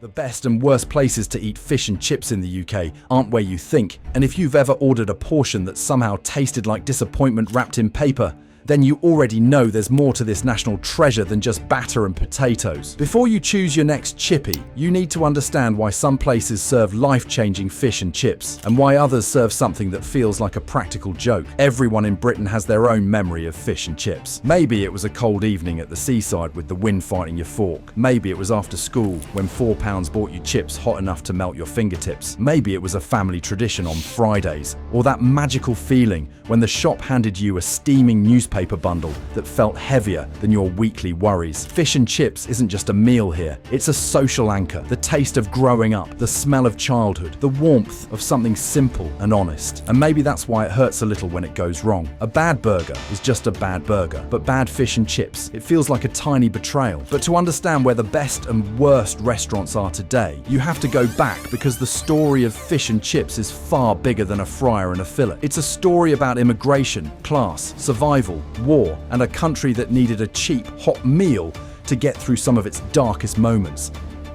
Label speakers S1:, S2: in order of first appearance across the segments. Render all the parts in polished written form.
S1: The best and worst places to eat fish and chips in the UK aren't where you think, and if you've ever ordered a portion that somehow tasted like disappointment wrapped in paper, then you already know there's more to this national treasure than just batter and potatoes. Before you choose your next chippy, you need to understand why some places serve life-changing fish and chips, and why others serve something that feels like a practical joke. Everyone in Britain has their own memory of fish and chips. Maybe it was a cold evening at the seaside with the wind fighting your fork. Maybe it was after school when £4 bought you chips hot enough to melt your fingertips. Maybe it was a family tradition on Fridays, or that magical feeling when the shop handed you a steaming newspaper bundle that felt heavier than your weekly worries. Fish and chips isn't just a meal here, it's a social anchor, the taste of growing up, the smell of childhood, the warmth of something simple and honest. And maybe that's why it hurts a little when it goes wrong. A bad burger is just a bad burger, but bad fish and chips, it feels like a tiny betrayal. But to understand where the best and worst restaurants are today, you have to go back, because the story of fish and chips is far bigger than a fryer and a fillet. It's a story about immigration, class, survival, war, and a country that needed a cheap, hot meal to get through some of its darkest moments.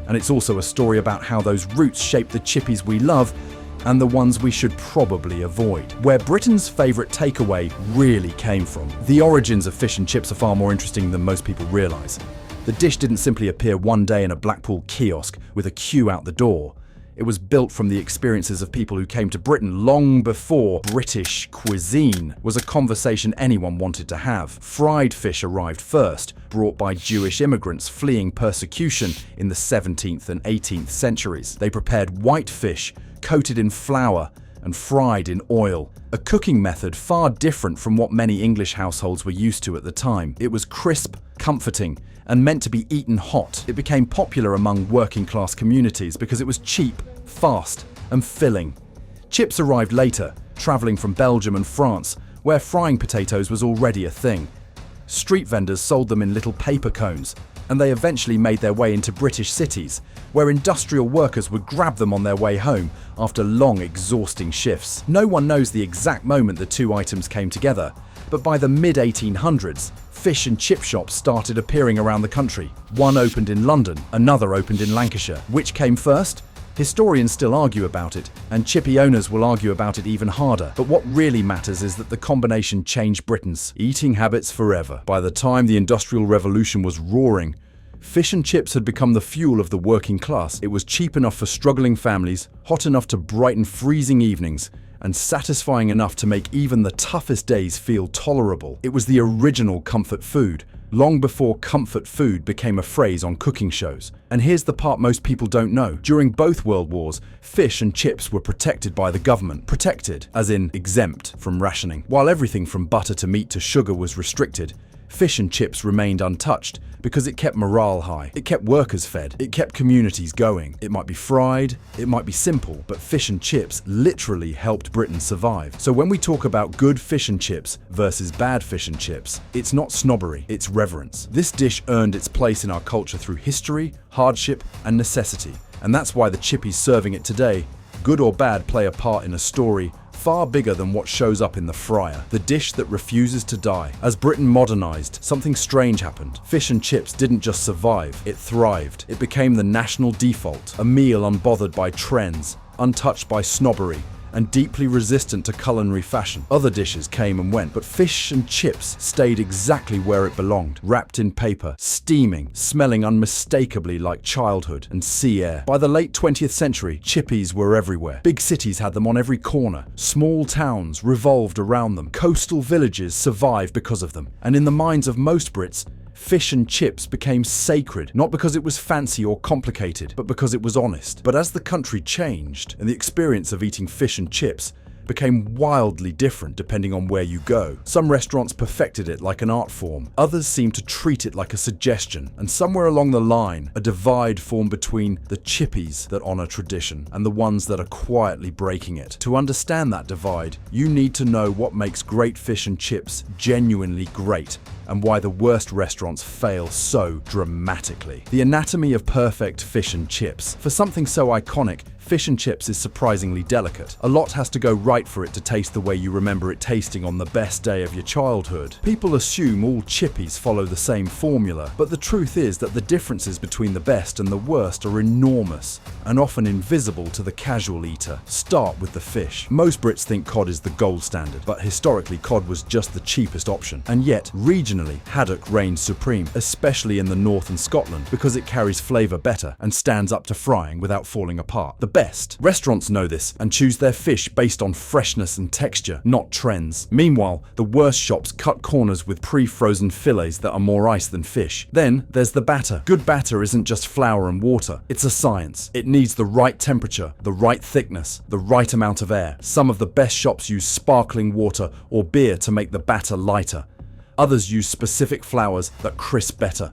S1: And it's also a story about how those roots shape the chippies we love and the ones we should probably avoid. Where Britain's favourite takeaway really came from. The origins of fish and chips are far more interesting than most people realise. The dish didn't simply appear one day in a Blackpool kiosk with a queue out the door. It was built from the experiences of people who came to Britain long before British cuisine was a conversation anyone wanted to have. Fried fish arrived first, brought by Jewish immigrants fleeing persecution in the 17th and 18th centuries. They prepared white fish, coated in flour and fried in oil, a cooking method far different from what many English households were used to at the time. It was crisp, comforting, and meant to be eaten hot. It became popular among working-class communities because it was cheap, fast, and filling. Chips arrived later, travelling from Belgium and France, where frying potatoes was already a thing. Street vendors sold them in little paper cones, and they eventually made their way into British cities, where industrial workers would grab them on their way home after long, exhausting shifts. No one knows the exact moment the two items came together, but by the mid-1800s, fish and chip shops started appearing around the country. One opened in London, another opened in Lancashire. Which came first? Historians still argue about it, and chippy owners will argue about it even harder. But what really matters is that the combination changed Britain's eating habits forever. By the time the Industrial Revolution was roaring, fish and chips had become the fuel of the working class. It was cheap enough for struggling families, hot enough to brighten freezing evenings, and satisfying enough to make even the toughest days feel tolerable. It was the original comfort food, long before comfort food became a phrase on cooking shows. And here's the part most people don't know. During both world wars, fish and chips were protected by the government. Protected, as in exempt from rationing. While everything from butter to meat to sugar was restricted, fish and chips remained untouched because it kept morale high. It kept workers fed. It kept communities going. It might be fried, it might be simple, but fish and chips literally helped Britain survive. So when we talk about good fish and chips versus bad fish and chips, it's not snobbery, it's reverence. This dish earned its place in our culture through history, hardship, and necessity. And that's why the chippies serving it today, good or bad, play a part in a story far bigger than what shows up in the fryer. The dish that refuses to die. As Britain modernized, something strange happened. Fish and chips didn't just survive, it thrived. It became the national default, a meal unbothered by trends, untouched by snobbery, and deeply resistant to culinary fashion. Other dishes came and went, but fish and chips stayed exactly where it belonged, wrapped in paper, steaming, smelling unmistakably like childhood and sea air. By the late 20th century, chippies were everywhere. Big cities had them on every corner. Small towns revolved around them. Coastal villages survived because of them. And in the minds of most Brits, fish and chips became sacred, not because it was fancy or complicated, but because it was honest. But as the country changed, and the experience of eating fish and chips became wildly different depending on where you go. Some restaurants perfected it like an art form. Others seemed to treat it like a suggestion. And somewhere along the line, a divide formed between the chippies that honor tradition and the ones that are quietly breaking it. To understand that divide, you need to know what makes great fish and chips genuinely great, and why the worst restaurants fail so dramatically. The anatomy of perfect fish and chips. For something so iconic, fish and chips is surprisingly delicate. A lot has to go right for it to taste the way you remember it tasting on the best day of your childhood. People assume all chippies follow the same formula, but the truth is that the differences between the best and the worst are enormous and often invisible to the casual eater. Start with the fish. Most Brits think cod is the gold standard, but historically cod was just the cheapest option. And yet, regionally, haddock reigns supreme, especially in the north and Scotland, because it carries flavour better and stands up to frying without falling apart. The best. Restaurants know this and choose their fish based on freshness and texture, not trends. Meanwhile, the worst shops cut corners with pre-frozen fillets that are more ice than fish. Then there's the batter. Good batter isn't just flour and water, it's a science. It needs the right temperature, the right thickness, the right amount of air. Some of the best shops use sparkling water or beer to make the batter lighter. Others use specific flours that crisp better.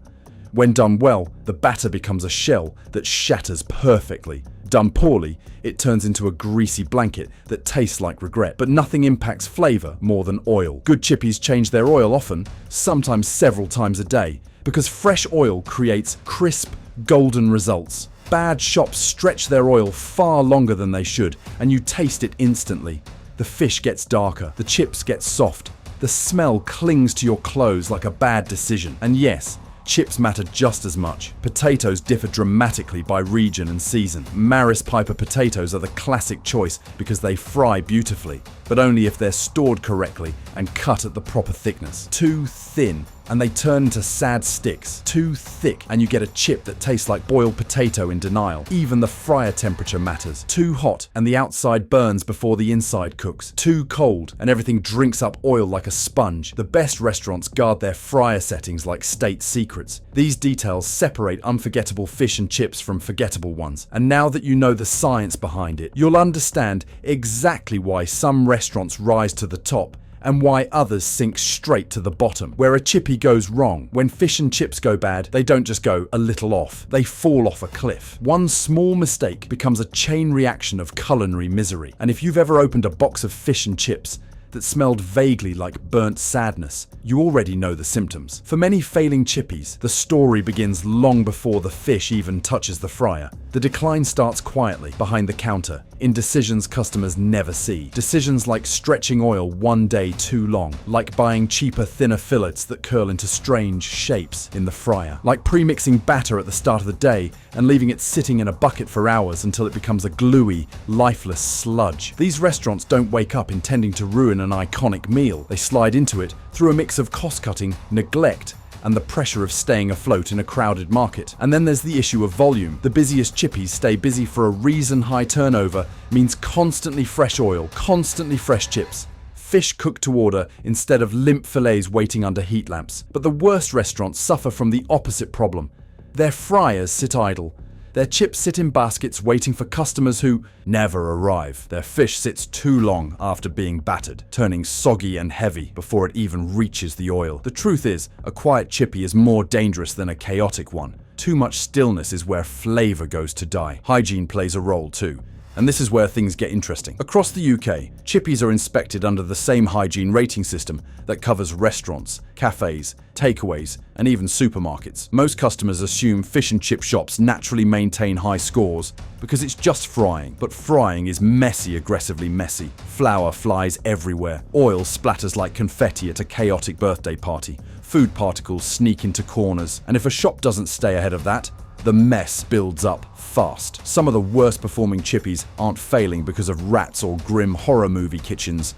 S1: When done well, the batter becomes a shell that shatters perfectly. Done poorly, it turns into a greasy blanket that tastes like regret. But nothing impacts flavour more than oil. Good chippies change their oil often, sometimes several times a day, because fresh oil creates crisp, golden results. Bad shops stretch their oil far longer than they should, and you taste it instantly. The fish gets darker, the chips get soft, the smell clings to your clothes like a bad decision. And yes, chips matter just as much. Potatoes differ dramatically by region and season. Maris Piper potatoes are the classic choice because they fry beautifully, but only if they're stored correctly and cut at the proper thickness. Too thin, and they turn into sad sticks. Too thick, and you get a chip that tastes like boiled potato in denial. Even the fryer temperature matters. Too hot, and the outside burns before the inside cooks. Too cold, and everything drinks up oil like a sponge. The best restaurants guard their fryer settings like state secrets. These details separate unforgettable fish and chips from forgettable ones. And now that you know the science behind it, you'll understand exactly why some restaurants rise to the top and why others sink straight to the bottom. Where a chippy goes wrong, when fish and chips go bad, they don't just go a little off, they fall off a cliff. One small mistake becomes a chain reaction of culinary misery. And if you've ever opened a box of fish and chips that smelled vaguely like burnt sadness, you already know the symptoms. For many failing chippies, the story begins long before the fish even touches the fryer. The decline starts quietly, behind the counter, in decisions customers never see. Decisions like stretching oil one day too long, like buying cheaper, thinner fillets that curl into strange shapes in the fryer, like pre-mixing batter at the start of the day and leaving it sitting in a bucket for hours until it becomes a gluey, lifeless sludge. These restaurants don't wake up intending to ruin an iconic meal. They slide into it through a mix of cost-cutting, neglect, and the pressure of staying afloat in a crowded market. And then there's the issue of volume. The busiest chippies stay busy for a reason. High turnover means constantly fresh oil, constantly fresh chips, fish cooked to order instead of limp fillets waiting under heat lamps. But the worst restaurants suffer from the opposite problem. Their fryers sit idle. Their chips sit in baskets waiting for customers who never arrive. Their fish sits too long after being battered, turning soggy and heavy before it even reaches the oil. The truth is, a quiet chippy is more dangerous than a chaotic one. Too much stillness is where flavor goes to die. Hygiene plays a role too. And this is where things get interesting. Across the UK, chippies are inspected under the same hygiene rating system that covers restaurants, cafes, takeaways, and even supermarkets. Most customers assume fish and chip shops naturally maintain high scores because it's just frying. But frying is messy, aggressively messy. Flour flies everywhere. Oil splatters like confetti at a chaotic birthday party. Food particles sneak into corners. And if a shop doesn't stay ahead of that, the mess builds up fast. Some of the worst performing chippies aren't failing because of rats or grim horror movie kitchens.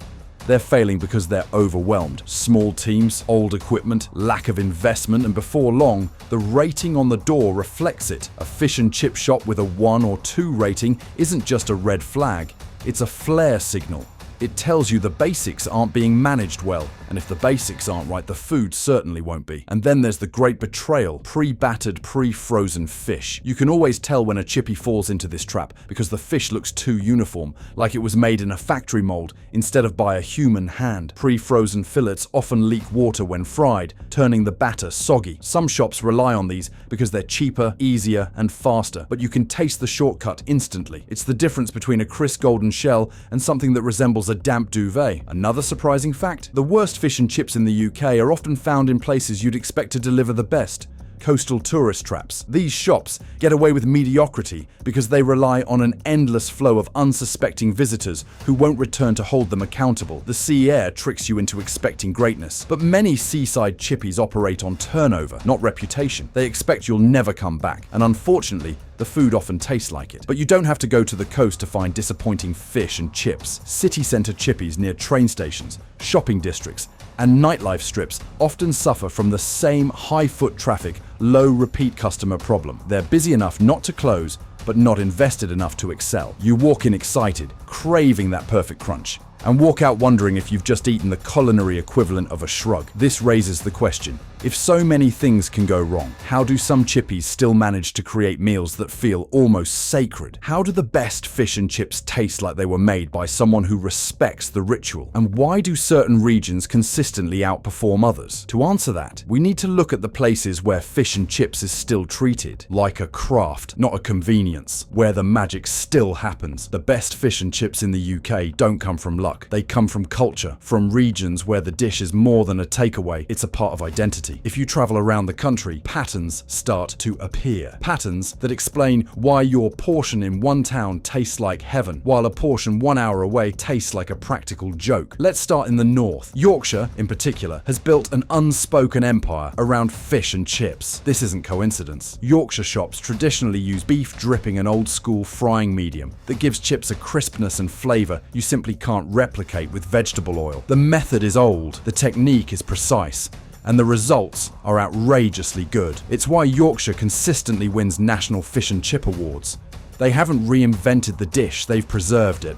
S1: They're failing because they're overwhelmed. Small teams, old equipment, lack of investment, and before long, the rating on the door reflects it. A fish and chip shop with a 1 or 2 rating isn't just a red flag, it's a flare signal. It tells you the basics aren't being managed well, and if the basics aren't right, the food certainly won't be. And then there's the great betrayal, pre-battered, pre-frozen fish. You can always tell when a chippy falls into this trap because the fish looks too uniform, like it was made in a factory mold instead of by a human hand. Pre-frozen fillets often leak water when fried, turning the batter soggy. Some shops rely on these because they're cheaper, easier, and faster, but you can taste the shortcut instantly. It's the difference between a crisp golden shell and something that resembles a damp duvet. Another surprising fact, the worst fish and chips in the UK are often found in places you'd expect to deliver the best. Coastal tourist traps. These shops get away with mediocrity because they rely on an endless flow of unsuspecting visitors who won't return to hold them accountable. The sea air tricks you into expecting greatness. But many seaside chippies operate on turnover, not reputation. They expect you'll never come back, and unfortunately, the food often tastes like it. But you don't have to go to the coast to find disappointing fish and chips. City centre chippies near train stations, shopping districts, and nightlife strips often suffer from the same high-foot traffic, low repeat customer problem. They're busy enough not to close, but not invested enough to excel. You walk in excited, craving that perfect crunch, and walk out wondering if you've just eaten the culinary equivalent of a shrug. This raises the question, if so many things can go wrong, how do some chippies still manage to create meals that feel almost sacred? How do the best fish and chips taste like they were made by someone who respects the ritual? And why do certain regions consistently outperform others? To answer that, we need to look at the places where fish and chips is still treated like a craft, not a convenience, where the magic still happens. The best fish and chips in the UK don't come from luck. They come from culture, from regions where the dish is more than a takeaway, it's a part of identity. If you travel around the country, patterns start to appear. Patterns that explain why your portion in one town tastes like heaven, while a portion 1 hour away tastes like a practical joke. Let's start in the north. Yorkshire, in particular, has built an unspoken empire around fish and chips. This isn't coincidence. Yorkshire shops traditionally use beef dripping an old-school frying medium that gives chips a crispness and flavor you simply can't replicate with vegetable oil. The method is old, the technique is precise, and the results are outrageously good. It's why Yorkshire consistently wins national fish and chip awards. They haven't reinvented the dish, they've preserved it.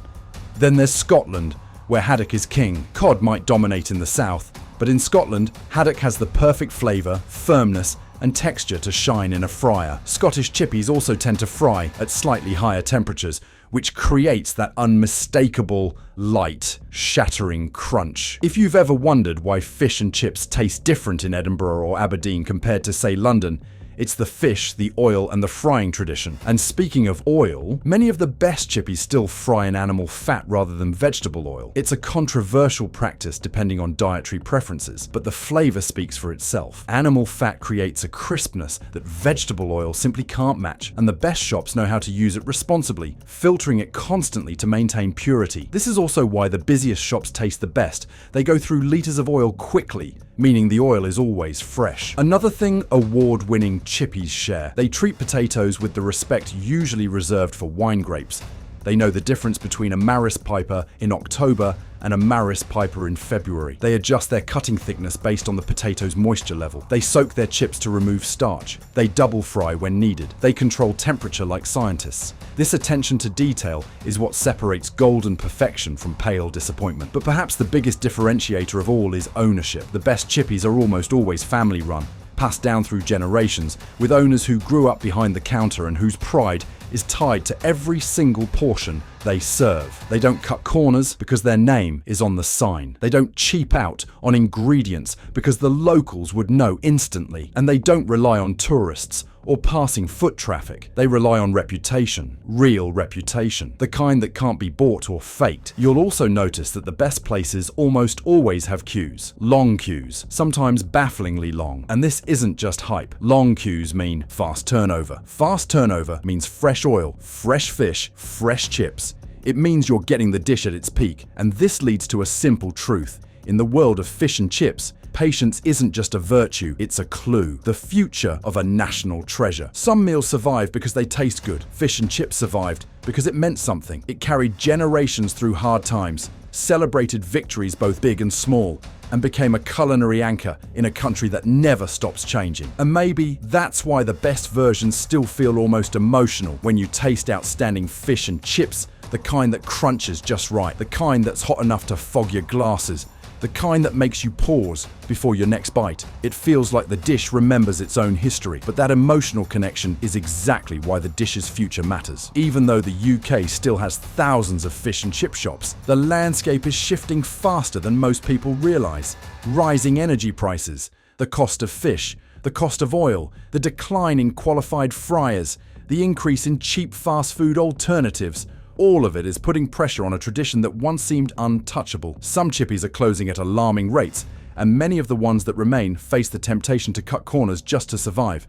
S1: Then there's Scotland, where haddock is king. Cod might dominate in the south, but in Scotland, haddock has the perfect flavour, firmness, and texture to shine in a fryer. Scottish chippies also tend to fry at slightly higher temperatures, which creates that unmistakable, light, shattering crunch. If you've ever wondered why fish and chips taste different in Edinburgh or Aberdeen compared to, say, London, it's the fish, the oil, and the frying tradition. And speaking of oil, many of the best chippies still fry in animal fat rather than vegetable oil. It's a controversial practice depending on dietary preferences, but the flavor speaks for itself. Animal fat creates a crispness that vegetable oil simply can't match, and the best shops know how to use it responsibly, filtering it constantly to maintain purity. This is also why the busiest shops taste the best. They go through liters of oil quickly, meaning the oil is always fresh. Another thing award-winning chippies share, they treat potatoes with the respect usually reserved for wine grapes. They know the difference between a Maris Piper in October and a Maris Piper in February. They adjust their cutting thickness based on the potato's moisture level. They soak their chips to remove starch. They double fry when needed. They control temperature like scientists. This attention to detail is what separates golden perfection from pale disappointment. But perhaps the biggest differentiator of all is ownership. The best chippies are almost always family-run, passed down through generations, with owners who grew up behind the counter and whose pride is tied to every single portion they serve. They don't cut corners because their name is on the sign. They don't cheap out on ingredients because the locals would know instantly. And they don't rely on tourists or passing foot traffic. They rely on reputation, real reputation, the kind that can't be bought or faked. You'll also notice that the best places almost always have queues, long queues, sometimes bafflingly long. And this isn't just hype. Long queues mean fast turnover. Fast turnover means fresh oil, fresh fish, fresh chips. It means you're getting the dish at its peak. And this leads to a simple truth. In the world of fish and chips, patience isn't just a virtue, it's a clue. The future of a national treasure. Some meals survive because they taste good. Fish and chips survived because it meant something. It carried generations through hard times, celebrated victories both big and small, and became a culinary anchor in a country that never stops changing. And maybe that's why the best versions still feel almost emotional when you taste outstanding fish and chips, the kind that crunches just right, the kind that's hot enough to fog your glasses, the kind that makes you pause before your next bite. It feels like the dish remembers its own history, but that emotional connection is exactly why the dish's future matters. Even though the UK still has thousands of fish and chip shops, the landscape is shifting faster than most people realise. Rising energy prices, the cost of fish, the cost of oil, the decline in qualified fryers, the increase in cheap fast food alternatives, all of it is putting pressure on a tradition that once seemed untouchable. Some chippies are closing at alarming rates, and many of the ones that remain face the temptation to cut corners just to survive.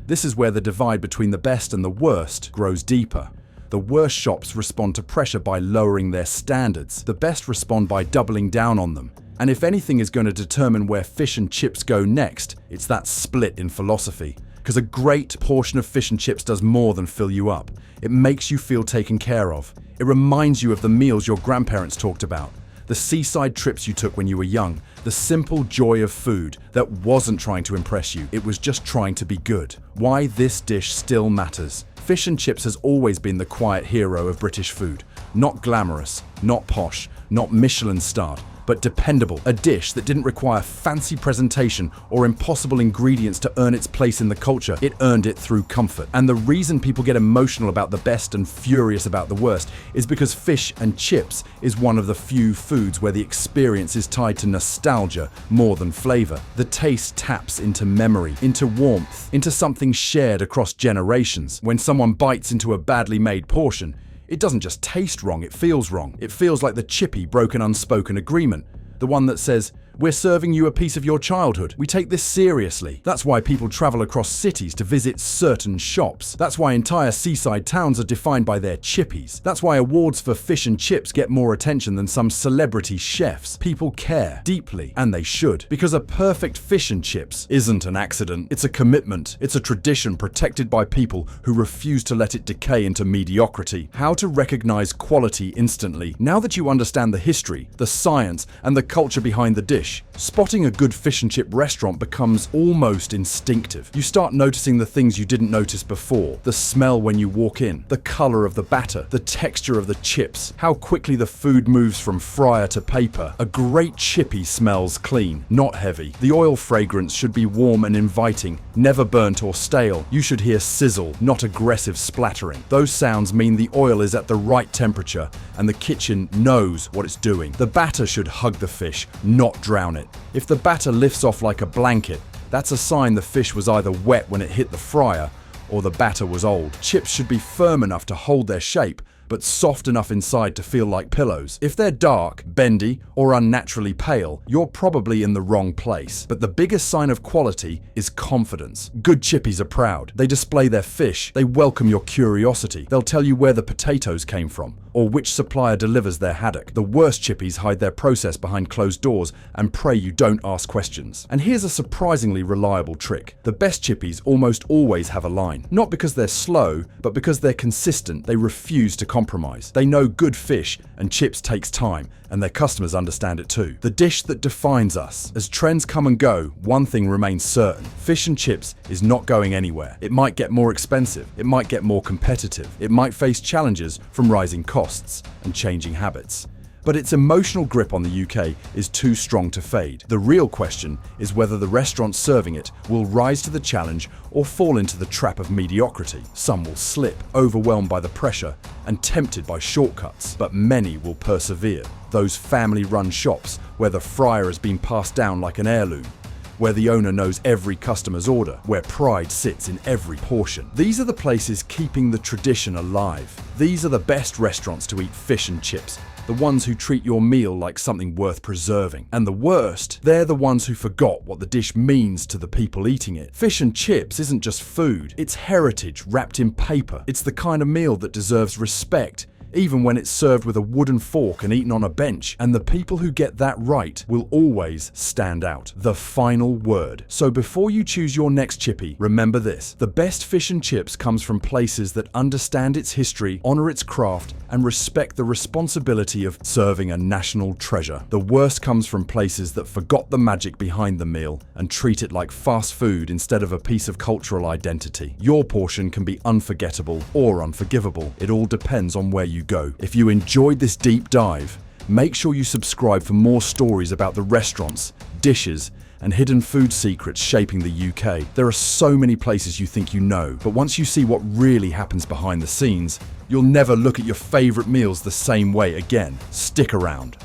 S1: This is where the divide between the best and the worst grows deeper. The worst shops respond to pressure by lowering their standards. The best respond by doubling down on them. And if anything is going to determine where fish and chips go next, it's that split in philosophy. Because a great portion of fish and chips does more than fill you up. It makes you feel taken care of. It reminds you of the meals your grandparents talked about, the seaside trips you took when you were young, the simple joy of food that wasn't trying to impress you, it was just trying to be good. Why this dish still matters. Fish and chips has always been the quiet hero of British food. Not glamorous, not posh, not Michelin-starred, but dependable. A dish that didn't require fancy presentation or impossible ingredients to earn its place in the culture. It earned it through comfort. And the reason people get emotional about the best and furious about the worst is because fish and chips is one of the few foods where the experience is tied to nostalgia more than flavor. The taste taps into memory, into warmth, into something shared across generations. When someone bites into a badly made portion, it doesn't just taste wrong, it feels wrong. It feels like the chippy broken unspoken agreement. The one that says, we're serving you a piece of your childhood. We take this seriously. That's why people travel across cities to visit certain shops. That's why entire seaside towns are defined by their chippies. That's why awards for fish and chips get more attention than some celebrity chefs. People care deeply, and they should. Because a perfect fish and chips isn't an accident. It's a commitment. It's a tradition protected by people who refuse to let it decay into mediocrity. How to recognize quality instantly. Now that you understand the history, the science, and the culture behind the dish, spotting a good fish and chip restaurant becomes almost instinctive. You start noticing the things you didn't notice before. The smell when you walk in, the color of the batter, the texture of the chips, how quickly the food moves from fryer to paper. A great chippy smells clean, not heavy. The oil fragrance should be warm and inviting, never burnt or stale. You should hear sizzle, not aggressive splattering. Those sounds mean the oil is at the right temperature and the kitchen knows what it's doing. The batter should hug the fish, not drown it. If the batter lifts off like a blanket, that's a sign the fish was either wet when it hit the fryer or the batter was old. Chips should be firm enough to hold their shape, but soft enough inside to feel like pillows. If they're dark, bendy, or unnaturally pale, you're probably in the wrong place. But the biggest sign of quality is confidence. Good chippies are proud. They display their fish. They welcome your curiosity. They'll tell you where the potatoes came from, or which supplier delivers their haddock. The worst chippies hide their process behind closed doors and pray you don't ask questions. And here's a surprisingly reliable trick. The best chippies almost always have a line. Not because they're slow, but because they're consistent. They refuse to compromise. They know good fish and chips takes time, and their customers understand it too. The dish that defines us. As trends come and go, one thing remains certain. Fish and chips is not going anywhere. It might get more expensive. It might get more competitive. It might face challenges from rising costs and changing habits. But its emotional grip on the UK is too strong to fade. The real question is whether the restaurants serving it will rise to the challenge or fall into the trap of mediocrity. Some will slip, overwhelmed by the pressure and tempted by shortcuts, but many will persevere. Those family-run shops where the fryer has been passed down like an heirloom, where the owner knows every customer's order, where pride sits in every portion. These are the places keeping the tradition alive. These are the best restaurants to eat fish and chips, the ones who treat your meal like something worth preserving. And the worst, they're the ones who forgot what the dish means to the people eating it. Fish and chips isn't just food, it's heritage wrapped in paper. It's the kind of meal that deserves respect, even when it's served with a wooden fork and eaten on a bench. And the people who get that right will always stand out. The final word. So before you choose your next chippy, remember this. The best fish and chips comes from places that understand its history, honor its craft, and respect the responsibility of serving a national treasure. The worst comes from places that forgot the magic behind the meal and treat it like fast food instead of a piece of cultural identity. Your portion can be unforgettable or unforgivable. It all depends on where you go. If you enjoyed this deep dive, make sure you subscribe for more stories about the restaurants, dishes, and hidden food secrets shaping the UK. There are so many places you think you know, but once you see what really happens behind the scenes, you'll never look at your favorite meals the same way again. Stick around.